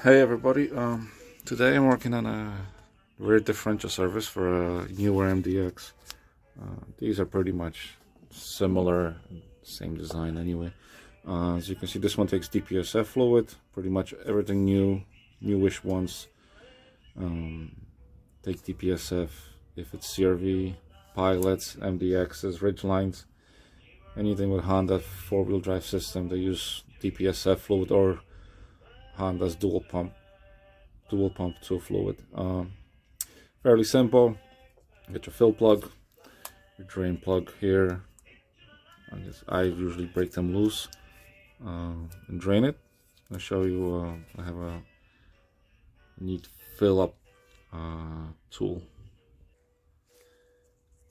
Hey everybody, today I'm working on a rear differential service for a newer MDX. These are pretty much similar, same design anyway. As you can see, this one takes DPSF fluid, pretty much everything new, newish ones take DPSF. If it's CRV, pilots, MDXs, Ridgelines, anything with Honda four-wheel drive system, they use DPSF fluid or Honda's dual pump 2 fluid. Fairly simple. Get your fill plug, your drain plug here. I usually break them loose and drain it. I'll show you. I have a neat fill up tool.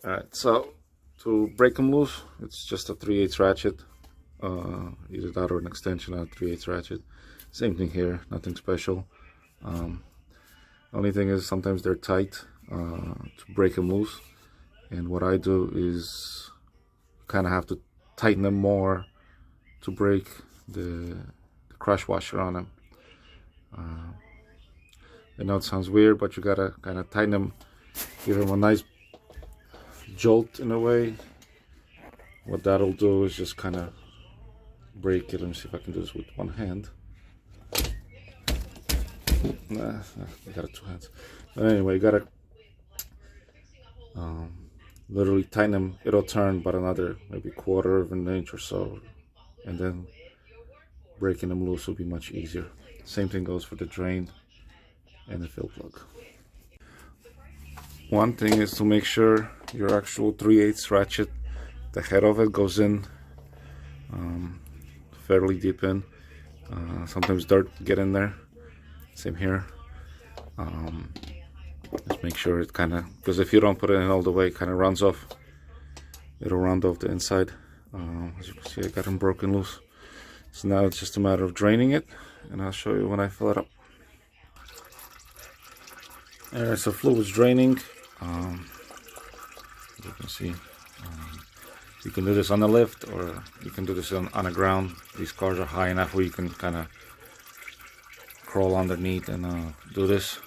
Alright, so to break them loose, it's just a 3/8 ratchet. Either that or an extension on a 3/8 ratchet. Same thing here, nothing special. Only thing is sometimes they're tight to break them loose, and what I do is kind of have to tighten them more to break the crush washer on them. I know it sounds weird, but you gotta kind of tighten them, give them a nice jolt in a way. What that'll do is just kind of break it. Let me see if I can do this with one hand. Nah, I got it 2 hands. But anyway, you gotta literally tighten them. It'll turn about another maybe 1/4 of an inch or so, and then breaking them loose will be much easier. Same thing goes for the drain and the fill plug. One thing is to make sure your actual 3/8 ratchet, the head of it goes in fairly deep in. Sometimes dirt get in there. Same here. Just make sure it kind of, because if you don't put it in all the way, it kind of runs off. It'll round off the inside. As you can see, I got them broken loose. So now it's just a matter of draining it, and I'll show you when I fill it up. Alright, so fluid's draining. As you can see, you can do this on the lift, or you can do this on the ground. These cars are high enough where you can kind of crawl underneath and do this.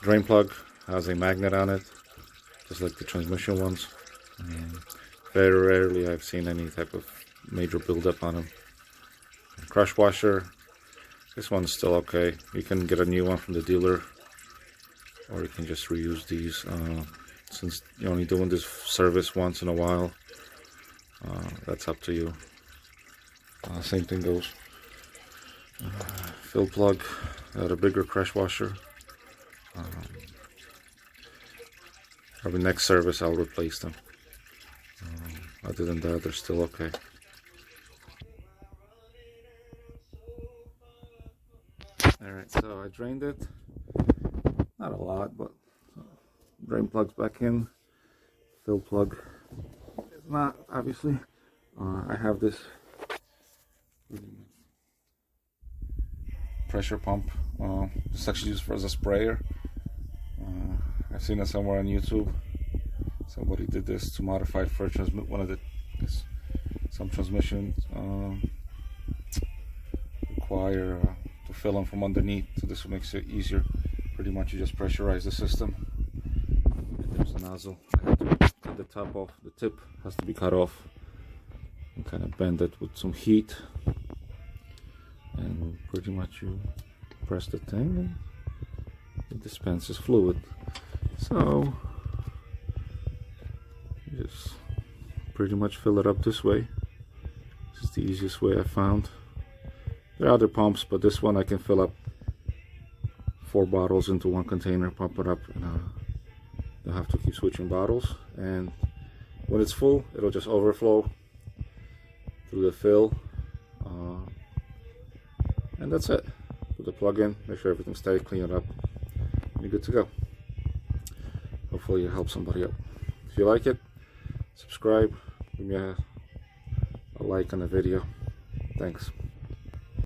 Drain plug has a magnet on it, just like the transmission ones. Very rarely I've seen any type of major buildup on them. Crush washer, this one's still okay. You can get a new one from the dealer, or you can just reuse these. Since you're only doing this service once in a while, that's up to you. Same thing goes. Fill plug, got a bigger crush washer. Probably next service I'll replace them. Other than that, they're still okay. Alright, so I drained it. Not a lot, but drain plug's back in. Fill plug is not, obviously. I have this pressure pump. It's actually used as a sprayer. I've seen it somewhere on YouTube. Somebody did this to modify it for one of the some transmissions require to fill them from underneath, so this makes it easier. Pretty much you just pressurize the system. And there's a nozzle. I have to cut the top off. The tip has to be cut off and kind of bend it with some heat, and pretty much you press the thing and it dispenses fluid. So you just pretty much fill it up this way. This is the easiest way I found. There are other pumps, but this one I can fill up 4 bottles into one container, pump it up, and you'll have to keep switching bottles. And when it's full, it'll just overflow through the fill, and that's it. Put the plug in, make sure everything's tight, clean it up, and you're good to go. Hopefully it helps somebody out. If you like it, subscribe, give me a like on the video. Thanks.